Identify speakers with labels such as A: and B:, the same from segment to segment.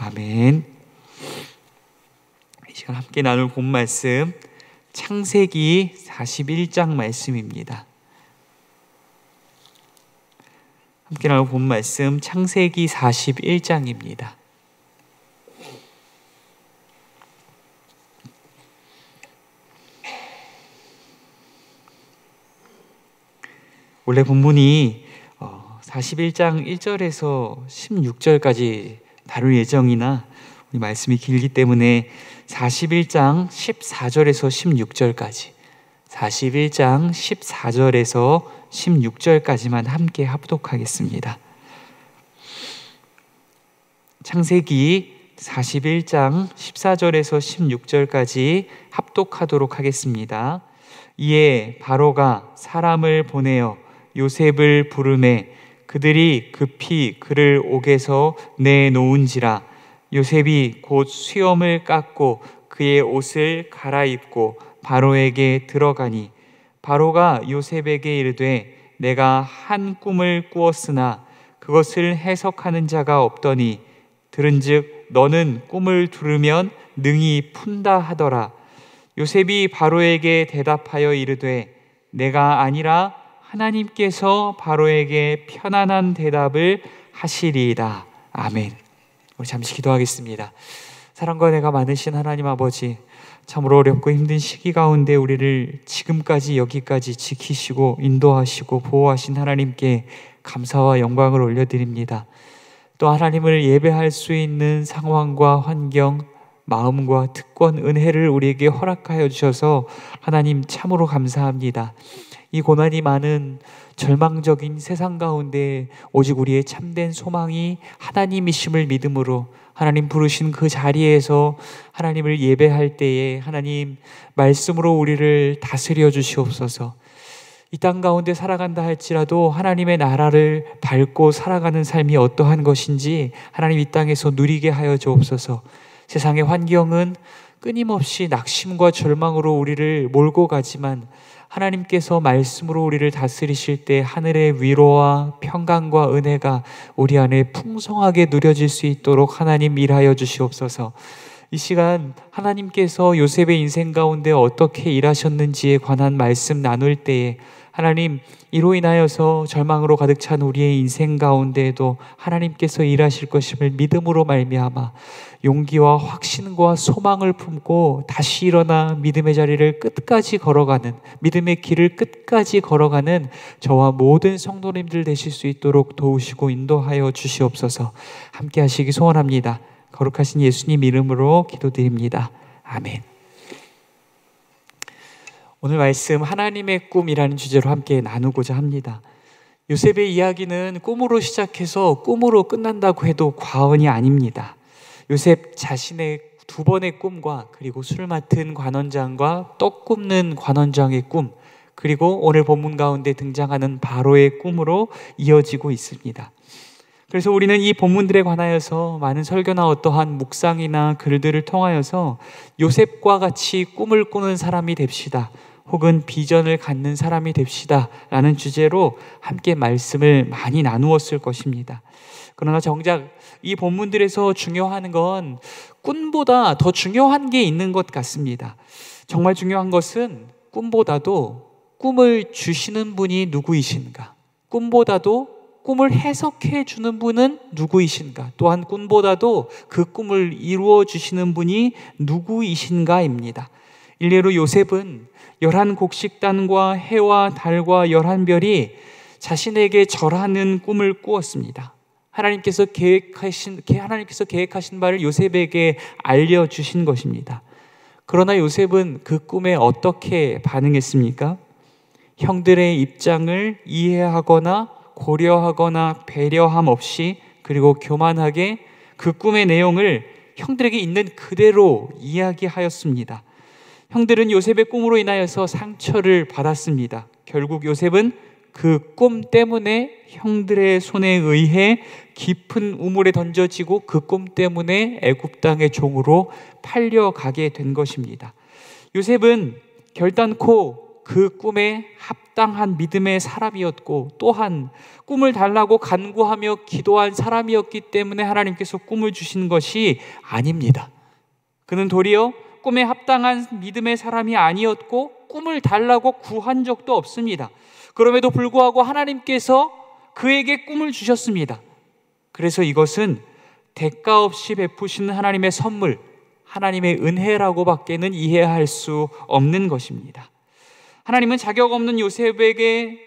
A: 아멘. 이 시간 함께 나눌 본 말씀 창세기 41장 말씀입니다. 함께 나눌 본 말씀 창세기 41장입니다. 원래 본문이 41장 1절에서 16절까지 다룰 예정이나 우리 말씀이 길기 때문에 41장 14절에서 16절까지 41장 14절에서 16절까지만 함께 합독하겠습니다. 창세기 41장 14절에서 16절까지 합독하도록 하겠습니다. 이에 바로가 사람을 보내어 요셉을 부르매 그들이 급히 그를 옥에서 내놓은지라. 요셉이 곧 수염을 깎고 그의 옷을 갈아입고 바로에게 들어가니 바로가 요셉에게 이르되 내가 한 꿈을 꾸었으나 그것을 해석하는 자가 없더니 들은즉 너는 꿈을 들으면 능히 푼다 하더라. 요셉이 바로에게 대답하여 이르되 내가 아니라 하나님께서 바로에게 편안한 대답을 하시리이다. 아멘. 우리 잠시 기도하겠습니다. 사랑과 은혜가 많으신 하나님 아버지, 참으로 어렵고 힘든 시기 가운데 우리를 지금까지 여기까지 지키시고 인도하시고 보호하신 하나님께 감사와 영광을 올려드립니다. 또 하나님을 예배할 수 있는 상황과 환경, 마음과 특권, 은혜를 우리에게 허락하여 주셔서 하나님 참으로 감사합니다. 이 고난이 많은 절망적인 세상 가운데 오직 우리의 참된 소망이 하나님이심을 믿음으로 하나님 부르신 그 자리에서 하나님을 예배할 때에 하나님 말씀으로 우리를 다스려 주시옵소서. 이 땅 가운데 살아간다 할지라도 하나님의 나라를 밟고 살아가는 삶이 어떠한 것인지 하나님 이 땅에서 누리게 하여 주옵소서. 세상의 환경은 끊임없이 낙심과 절망으로 우리를 몰고 가지만 하나님께서 말씀으로 우리를 다스리실 때 하늘의 위로와 평강과 은혜가 우리 안에 풍성하게 누려질 수 있도록 하나님 일하여 주시옵소서. 이 시간 하나님께서 요셉의 인생 가운데 어떻게 일하셨는지에 관한 말씀 나눌 때에 하나님, 이로 인하여서 절망으로 가득 찬 우리의 인생 가운데에도 하나님께서 일하실 것임을 믿음으로 말미암아 용기와 확신과 소망을 품고 다시 일어나 믿음의 자리를 끝까지 걸어가는, 믿음의 길을 끝까지 걸어가는 저와 모든 성도님들 되실 수 있도록 도우시고 인도하여 주시옵소서. 함께 하시기 소원합니다. 거룩하신 예수님 이름으로 기도드립니다. 아멘. 오늘 말씀 하나님의 꿈이라는 주제로 함께 나누고자 합니다. 요셉의 이야기는 꿈으로 시작해서 꿈으로 끝난다고 해도 과언이 아닙니다. 요셉 자신의 두 번의 꿈과 그리고 술 맡은 관원장과 떡 굽는 관원장의 꿈, 그리고 오늘 본문 가운데 등장하는 바로의 꿈으로 이어지고 있습니다. 그래서 우리는 이 본문들에 관하여서 많은 설교나 어떠한 묵상이나 글들을 통하여서 요셉과 같이 꿈을 꾸는 사람이 됩시다, 혹은 비전을 갖는 사람이 됩시다 라는 주제로 함께 말씀을 많이 나누었을 것입니다. 그러나 정작 이 본문들에서 중요한 건 꿈보다 더 중요한 게 있는 것 같습니다. 정말 중요한 것은 꿈보다도 꿈을 주시는 분이 누구이신가, 꿈보다도 꿈을 해석해 주는 분은 누구이신가, 또한 꿈보다도 그 꿈을 이루어 주시는 분이 누구이신가입니다. 일례로 요셉은 11곡식단과 해와 달과 11별이 자신에게 절하는 꿈을 꾸었습니다. 하나님께서 계획하신 바를 요셉에게 알려주신 것입니다. 그러나 요셉은 그 꿈에 어떻게 반응했습니까? 형들의 입장을 이해하거나 고려하거나 배려함 없이, 그리고 교만하게 그 꿈의 내용을 형들에게 있는 그대로 이야기하였습니다. 형들은 요셉의 꿈으로 인하여서 상처를 받았습니다. 결국 요셉은 그 꿈 때문에 형들의 손에 의해 깊은 우물에 던져지고 그 꿈 때문에 애굽 땅의 종으로 팔려가게 된 것입니다. 요셉은 결단코 그 꿈에 합당한 믿음의 사람이었고, 또한 꿈을 달라고 간구하며 기도한 사람이었기 때문에 하나님께서 꿈을 주신 것이 아닙니다. 그는 도리어 꿈에 합당한 믿음의 사람이 아니었고 꿈을 달라고 구한 적도 없습니다. 그럼에도 불구하고 하나님께서 그에게 꿈을 주셨습니다. 그래서 이것은 대가 없이 베푸시는 하나님의 선물, 하나님의 은혜라고 밖에는 이해할 수 없는 것입니다. 하나님은 자격 없는 요셉에게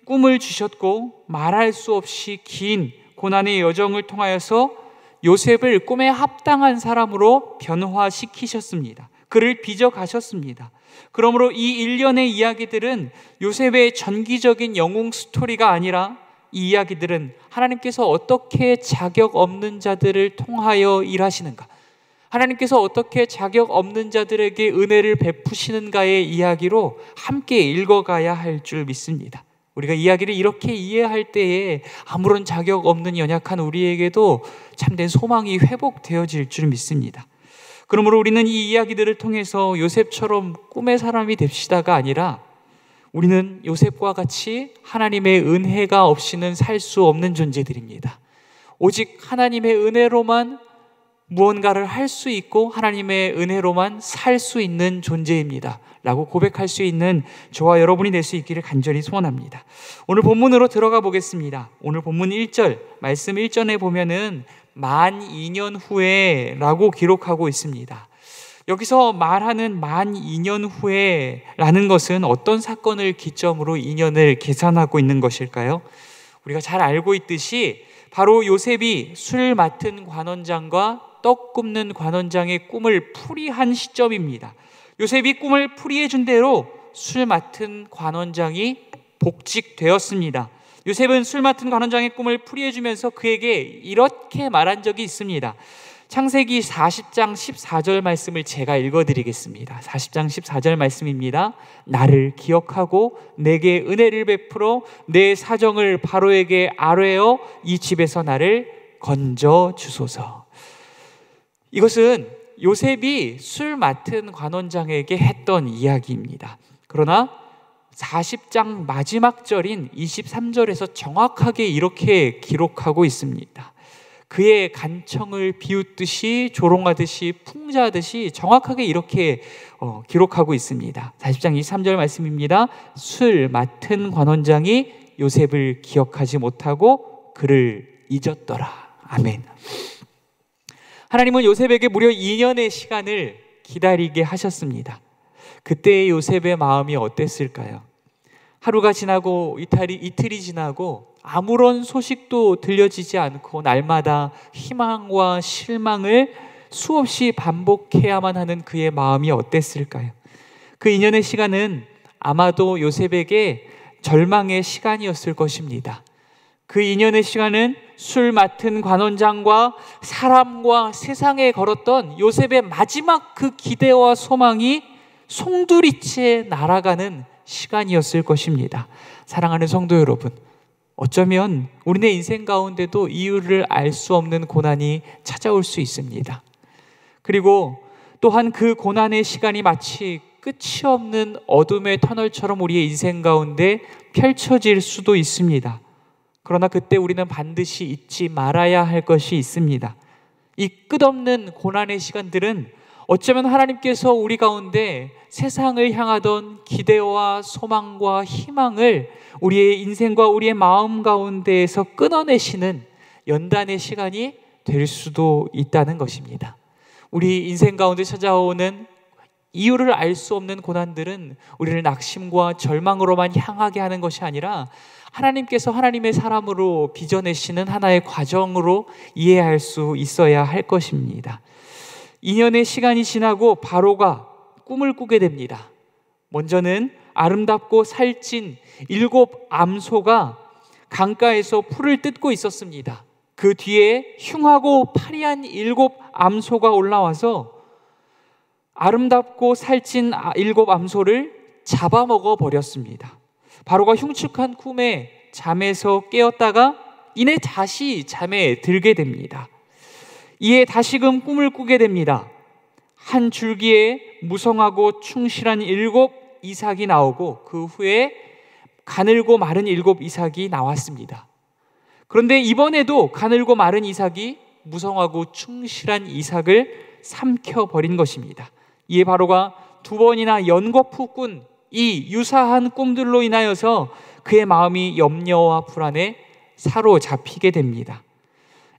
A: 꿈을 주셨고 말할 수 없이 긴 고난의 여정을 통하여서 요셉을 꿈에 합당한 사람으로 변화시키셨습니다. 그를 빚어가셨습니다. 그러므로 이 일련의 이야기들은 요셉의 전기적인 영웅 스토리가 아니라 이 이야기들은 하나님께서 어떻게 자격 없는 자들을 통하여 일하시는가, 하나님께서 어떻게 자격 없는 자들에게 은혜를 베푸시는가의 이야기로 함께 읽어가야 할 줄 믿습니다. 우리가 이야기를 이렇게 이해할 때에 아무런 자격 없는 연약한 우리에게도 참된 소망이 회복되어질 줄 믿습니다. 그러므로 우리는 이 이야기들을 통해서 요셉처럼 꿈의 사람이 됩시다가 아니라 우리는 요셉과 같이 하나님의 은혜가 없이는 살 수 없는 존재들입니다. 오직 하나님의 은혜로만 무언가를 할 수 있고 하나님의 은혜로만 살 수 있는 존재입니다 라고 고백할 수 있는 저와 여러분이 될 수 있기를 간절히 소원합니다. 오늘 본문으로 들어가 보겠습니다. 오늘 본문 1절, 말씀 1절에 보면은 만 2년 후에 라고 기록하고 있습니다. 여기서 말하는 만 2년 후에 라는 것은 어떤 사건을 기점으로 2년을 계산하고 있는 것일까요? 우리가 잘 알고 있듯이 바로 요셉이 술 맡은 관원장과 떡 굽는 관원장의 꿈을 풀이한 시점입니다. 요셉이 꿈을 풀이해 준 대로 술 맡은 관원장이 복직되었습니다. 요셉은 술 맡은 관원장의 꿈을 풀이해 주면서 그에게 이렇게 말한 적이 있습니다. 창세기 40장 14절 말씀을 제가 읽어드리겠습니다. 40장 14절 말씀입니다. 나를 기억하고 내게 은혜를 베풀어 내 사정을 바로에게 아뢰어 이 집에서 나를 건져 주소서. 이것은 요셉이 술 맡은 관원장에게 했던 이야기입니다. 그러나 40장 마지막 절인 23절에서 정확하게 이렇게 기록하고 있습니다. 그의 간청을 비웃듯이 조롱하듯이 풍자하듯이 정확하게 이렇게 기록하고 있습니다. 40장 23절 말씀입니다. 술 맡은 관원장이 요셉을 기억하지 못하고 그를 잊었더라. 아멘. 하나님은 요셉에게 무려 2년의 시간을 기다리게 하셨습니다. 그때의 요셉의 마음이 어땠을까요? 하루가 지나고 이틀이 지나고 아무런 소식도 들려지지 않고 날마다 희망과 실망을 수없이 반복해야만 하는 그의 마음이 어땠을까요? 그 2년의 시간은 아마도 요셉에게 절망의 시간이었을 것입니다. 그 2년의 시간은 술 맡은 관원장과 사람과 세상에 걸었던 요셉의 마지막 그 기대와 소망이 송두리째 날아가는 시간이었을 것입니다. 사랑하는 성도 여러분, 어쩌면 우리네 인생 가운데도 이유를 알 수 없는 고난이 찾아올 수 있습니다. 그리고 또한 그 고난의 시간이 마치 끝이 없는 어둠의 터널처럼 우리의 인생 가운데 펼쳐질 수도 있습니다. 그러나 그때 우리는 반드시 잊지 말아야 할 것이 있습니다. 이 끝없는 고난의 시간들은 어쩌면 하나님께서 우리 가운데 세상을 향하던 기대와 소망과 희망을 우리의 인생과 우리의 마음 가운데에서 끊어내시는 연단의 시간이 될 수도 있다는 것입니다. 우리 인생 가운데 찾아오는 이유를 알 수 없는 고난들은 우리를 낙심과 절망으로만 향하게 하는 것이 아니라 하나님께서 하나님의 사람으로 빚어내시는 하나의 과정으로 이해할 수 있어야 할 것입니다. 2년의 시간이 지나고 바로가 꿈을 꾸게 됩니다. 먼저는 아름답고 살찐 7 암소가 강가에서 풀을 뜯고 있었습니다. 그 뒤에 흉하고 파리한 7 암소가 올라와서 아름답고 살찐 7 암소를 잡아먹어 버렸습니다. 바로가 흉측한 꿈에 잠에서 깨었다가 이내 다시 잠에 들게 됩니다. 이에 다시금 꿈을 꾸게 됩니다. 한 줄기에 무성하고 충실한 7 이삭이 나오고 그 후에 가늘고 마른 7 이삭이 나왔습니다. 그런데 이번에도 가늘고 마른 이삭이 무성하고 충실한 이삭을 삼켜버린 것입니다. 이에 바로가 2번이나 연거푸 꾼 이 유사한 꿈들로 인하여서 그의 마음이 염려와 불안에 사로잡히게 됩니다.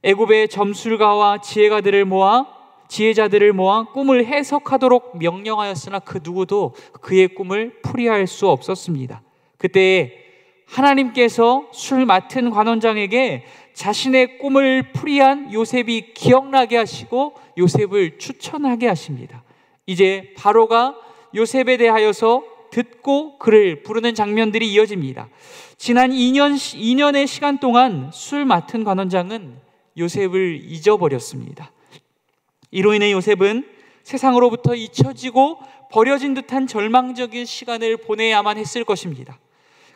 A: 애굽의 점술가와 지혜자들을 모아 꿈을 해석하도록 명령하였으나 그 누구도 그의 꿈을 풀이할 수 없었습니다. 그때 하나님께서 술 맡은 관원장에게 자신의 꿈을 풀이한 요셉이 기억나게 하시고 요셉을 추천하게 하십니다. 이제 바로가 요셉에 대하여서 듣고 그를 부르는 장면들이 이어집니다. 지난 2년의 시간 동안 술 맡은 관원장은 요셉을 잊어버렸습니다. 이로 인해 요셉은 세상으로부터 잊혀지고 버려진 듯한 절망적인 시간을 보내야만 했을 것입니다.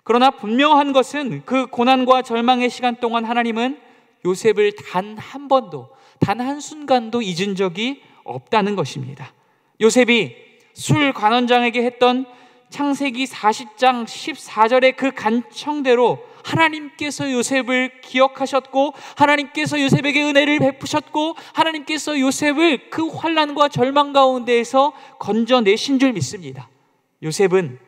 A: 그러나 분명한 것은 그 고난과 절망의 시간 동안 하나님은 요셉을 단 한 번도, 단 한순간도 잊은 적이 없다는 것입니다. 요셉이 술 관원장에게 했던 창세기 40장 14절의 그 간청대로 하나님께서 요셉을 기억하셨고 하나님께서 요셉에게 은혜를 베푸셨고 하나님께서 요셉을 그 환난과 절망 가운데에서 건져내신 줄 믿습니다. 요셉은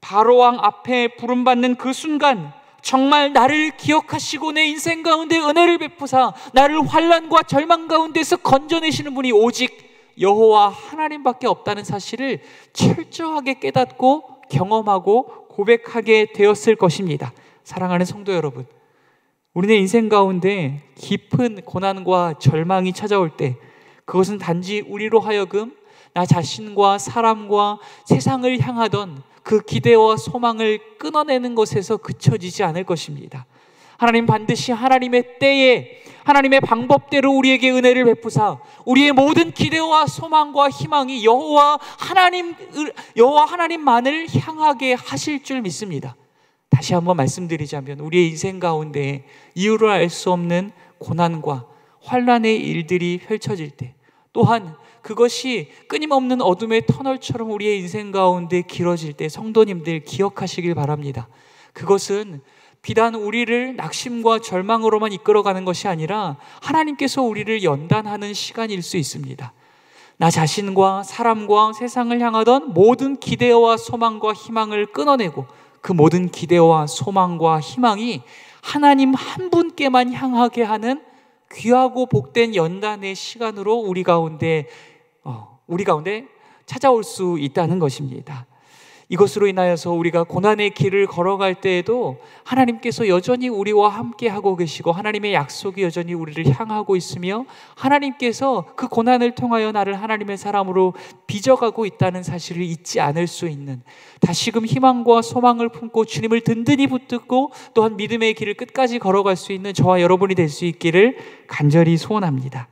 A: 바로왕 앞에 부름받는 그 순간 정말 나를 기억하시고 내 인생 가운데 은혜를 베푸사 나를 환난과 절망 가운데서 건져내시는 분이 오직 여호와 하나님밖에 없다는 사실을 철저하게 깨닫고 경험하고 고백하게 되었을 것입니다. 사랑하는 성도 여러분, 우리의 인생 가운데 깊은 고난과 절망이 찾아올 때 그것은 단지 우리로 하여금 나 자신과 사람과 세상을 향하던 그 기대와 소망을 끊어내는 것에서 그쳐지지 않을 것입니다. 하나님 반드시 하나님의 때에 하나님의 방법대로 우리에게 은혜를 베푸사 우리의 모든 기대와 소망과 희망이 여호와 하나님만을 향하게 하실 줄 믿습니다. 다시 한번 말씀드리자면 우리의 인생 가운데 이유를 알 수 없는 고난과 환난의 일들이 펼쳐질 때 또한 그것이 끊임없는 어둠의 터널처럼 우리의 인생 가운데 길어질 때 성도님들 기억하시길 바랍니다. 그것은 비단 우리를 낙심과 절망으로만 이끌어가는 것이 아니라 하나님께서 우리를 연단하는 시간일 수 있습니다. 나 자신과 사람과 세상을 향하던 모든 기대와 소망과 희망을 끊어내고 그 모든 기대와 소망과 희망이 하나님 한 분께만 향하게 하는 귀하고 복된 연단의 시간으로 우리 가운데 찾아올 수 있다는 것입니다. 이것으로 인하여서 우리가 고난의 길을 걸어갈 때에도 하나님께서 여전히 우리와 함께 하고 계시고 하나님의 약속이 여전히 우리를 향하고 있으며 하나님께서 그 고난을 통하여 나를 하나님의 사람으로 빚어가고 있다는 사실을 잊지 않을 수 있는 다시금 희망과 소망을 품고 주님을 든든히 붙들고 또한 믿음의 길을 끝까지 걸어갈 수 있는 저와 여러분이 될 수 있기를 간절히 소원합니다.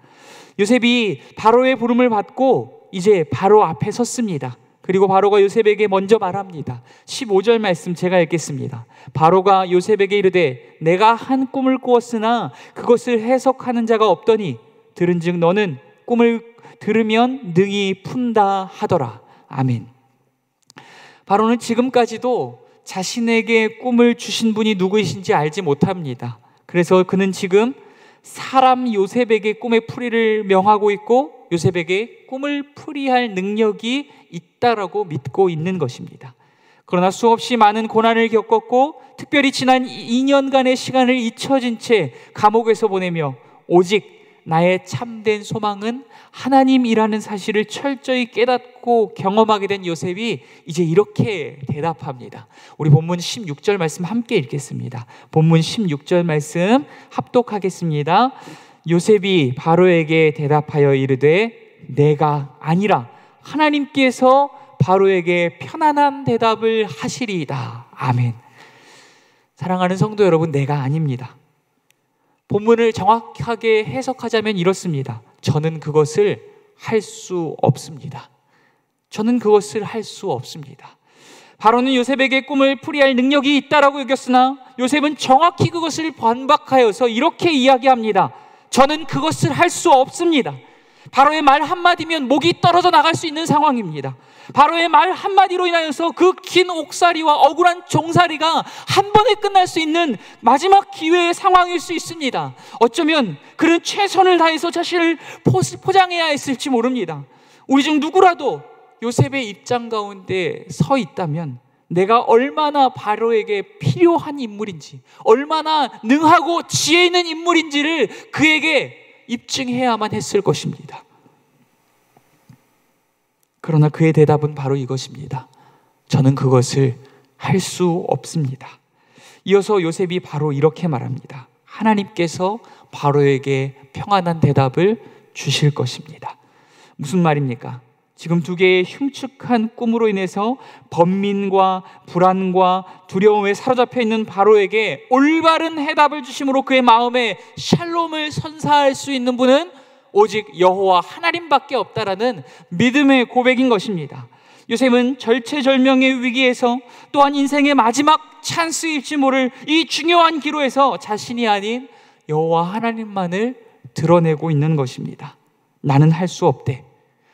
A: 요셉이 바로의 부름을 받고 이제 바로 앞에 섰습니다. 그리고 바로가 요셉에게 먼저 말합니다. 15절 말씀 제가 읽겠습니다. 바로가 요셉에게 이르되 내가 한 꿈을 꾸었으나 그것을 해석하는 자가 없더니 들은즉 너는 꿈을 들으면 능히 푼다 하더라. 아멘. 바로는 지금까지도 자신에게 꿈을 주신 분이 누구이신지 알지 못합니다. 그래서 그는 지금 사람 요셉에게 꿈의 풀이를 명하고 있고 요셉에게 꿈을 풀이할 능력이 있다라고 믿고 있는 것입니다. 그러나 수없이 많은 고난을 겪었고 특별히 지난 2년간의 시간을 잊혀진 채 감옥에서 보내며 오직 나의 참된 소망은 하나님이라는 사실을 철저히 깨닫고 경험하게 된 요셉이 이제 이렇게 대답합니다. 우리 본문 16절 말씀 함께 읽겠습니다. 본문 16절 말씀 합독하겠습니다. 요셉이 바로에게 대답하여 이르되 내가 아니라 하나님께서 바로에게 편안한 대답을 하시리이다. 아멘. 사랑하는 성도 여러분, 내가 아닙니다. 본문을 정확하게 해석하자면 이렇습니다. 저는 그것을 할 수 없습니다. 저는 그것을 할 수 없습니다. 바로는 요셉에게 꿈을 풀이할 능력이 있다라고 여겼으나 요셉은 정확히 그것을 반박하여서 이렇게 이야기합니다. 저는 그것을 할 수 없습니다. 바로의 말 한마디면 목이 떨어져 나갈 수 있는 상황입니다. 바로의 말 한마디로 인하여서 그 긴 옥살이와 억울한 종살이가 한 번에 끝날 수 있는 마지막 기회의 상황일 수 있습니다. 어쩌면 그는 최선을 다해서 자신을 포장해야 했을지 모릅니다. 우리 중 누구라도 요셉의 입장 가운데 서 있다면 내가 얼마나 바로에게 필요한 인물인지, 얼마나 능하고 지혜 있는 인물인지를 그에게 입증해야만 했을 것입니다. 그러나 그의 대답은 바로 이것입니다. 저는 그것을 할 수 없습니다. 이어서 요셉이 바로 이렇게 말합니다. 하나님께서 바로에게 평안한 대답을 주실 것입니다. 무슨 말입니까? 지금 두 개의 흉측한 꿈으로 인해서 번민과 불안과 두려움에 사로잡혀 있는 바로에게 올바른 해답을 주심으로 그의 마음에 샬롬을 선사할 수 있는 분은 오직 여호와 하나님밖에 없다라는 믿음의 고백인 것입니다. 요셉은 절체절명의 위기에서 또한 인생의 마지막 찬스일지 모를 이 중요한 기로에서 자신이 아닌 여호와 하나님만을 드러내고 있는 것입니다. 나는 할 수 없대.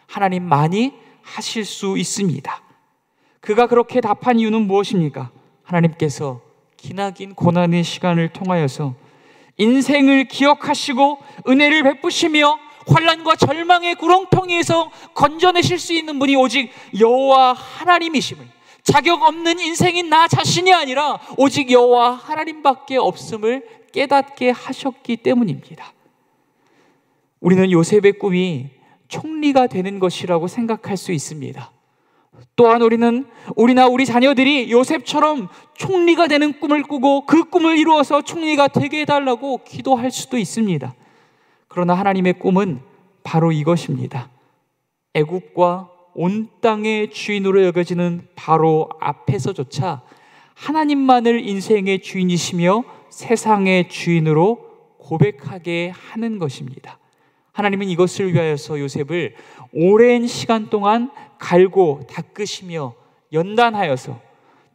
A: 하나님만이 하실 수 있습니다. 그가 그렇게 답한 이유는 무엇입니까? 하나님께서 기나긴 고난의 시간을 통하여서 인생을 기억하시고 은혜를 베푸시며 환난과 절망의 구렁텅이에서 건져내실 수 있는 분이 오직 여호와 하나님이심을, 자격 없는 인생인 나 자신이 아니라 오직 여호와 하나님밖에 없음을 깨닫게 하셨기 때문입니다. 우리는 요셉의 꿈이 총리가 되는 것이라고 생각할 수 있습니다. 또한 우리나 우리 자녀들이 요셉처럼 총리가 되는 꿈을 꾸고 그 꿈을 이루어서 총리가 되게 해달라고 기도할 수도 있습니다. 그러나 하나님의 꿈은 바로 이것입니다. 애굽과 온 땅의 주인으로 여겨지는 바로 앞에서조차 하나님만을 인생의 주인이시며 세상의 주인으로 고백하게 하는 것입니다. 하나님은 이것을 위하여서 요셉을 오랜 시간 동안 갈고 닦으시며 연단하여서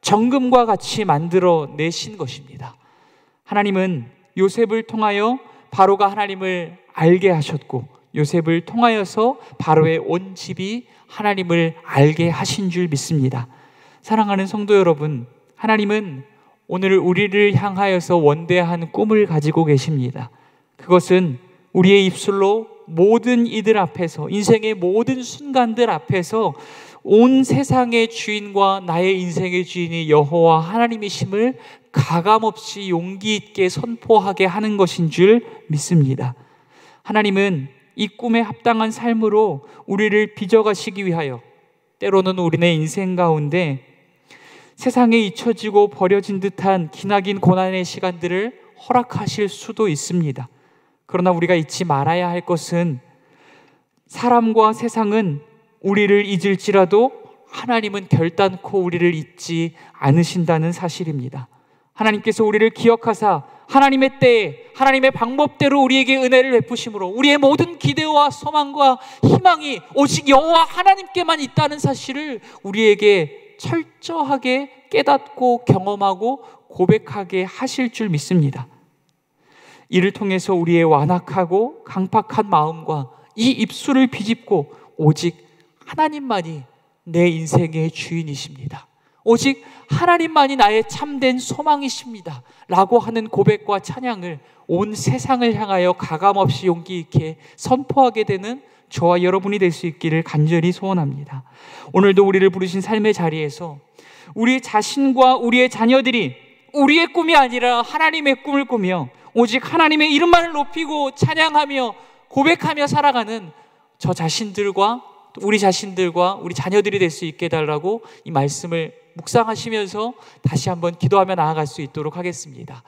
A: 정금과 같이 만들어 내신 것입니다. 하나님은 요셉을 통하여 바로가 하나님을 알게 하셨고 요셉을 통하여서 바로의 온 집이 하나님을 알게 하신 줄 믿습니다. 사랑하는 성도 여러분, 하나님은 오늘 우리를 향하여서 원대한 꿈을 가지고 계십니다. 그것은 우리의 입술로 모든 이들 앞에서, 인생의 모든 순간들 앞에서 온 세상의 주인과 나의 인생의 주인이 여호와 하나님이심을 가감없이 용기 있게 선포하게 하는 것인 줄 믿습니다. 하나님은 이 꿈에 합당한 삶으로 우리를 빚어가시기 위하여 때로는 우리네 인생 가운데 세상에 잊혀지고 버려진 듯한 기나긴 고난의 시간들을 허락하실 수도 있습니다. 그러나 우리가 잊지 말아야 할 것은 사람과 세상은 우리를 잊을지라도 하나님은 결단코 우리를 잊지 않으신다는 사실입니다. 하나님께서 우리를 기억하사 하나님의 때에 하나님의 방법대로 우리에게 은혜를 베푸심으로 우리의 모든 기대와 소망과 희망이 오직 여호와 하나님께만 있다는 사실을 우리에게 철저하게 깨닫고 경험하고 고백하게 하실 줄 믿습니다. 이를 통해서 우리의 완악하고 강팍한 마음과 이 입술을 비집고 오직 하나님만이 내 인생의 주인이십니다. 오직 하나님만이 나의 참된 소망이십니다 라고 하는 고백과 찬양을 온 세상을 향하여 가감없이 용기 있게 선포하게 되는 저와 여러분이 될 수 있기를 간절히 소원합니다. 오늘도 우리를 부르신 삶의 자리에서 우리 자신과 우리의 자녀들이 우리의 꿈이 아니라 하나님의 꿈을 꾸며 오직 하나님의 이름만을 높이고 찬양하며 고백하며 살아가는 저 자신들과 우리 자신들과 우리 자녀들이 될 수 있게 해달라고 이 말씀을 묵상하시면서 다시 한번 기도하며 나아갈 수 있도록 하겠습니다.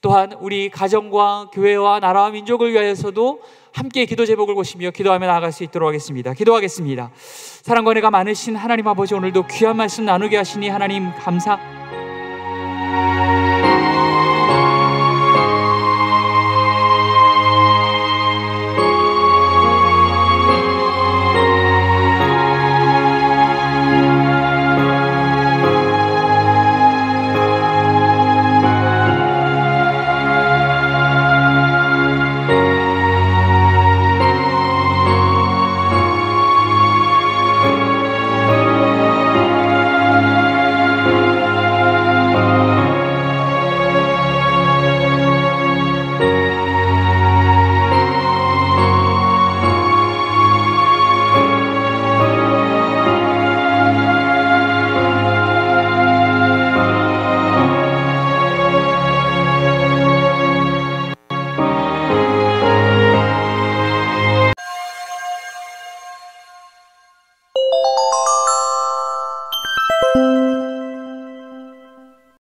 A: 또한 우리 가정과 교회와 나라와 민족을 위하여서도 함께 기도 제목을 보시며 기도하며 나아갈 수 있도록 하겠습니다. 기도하겠습니다. 사랑과 은혜가 많으신 하나님 아버지, 오늘도 귀한 말씀 나누게 하시니 하나님 감사.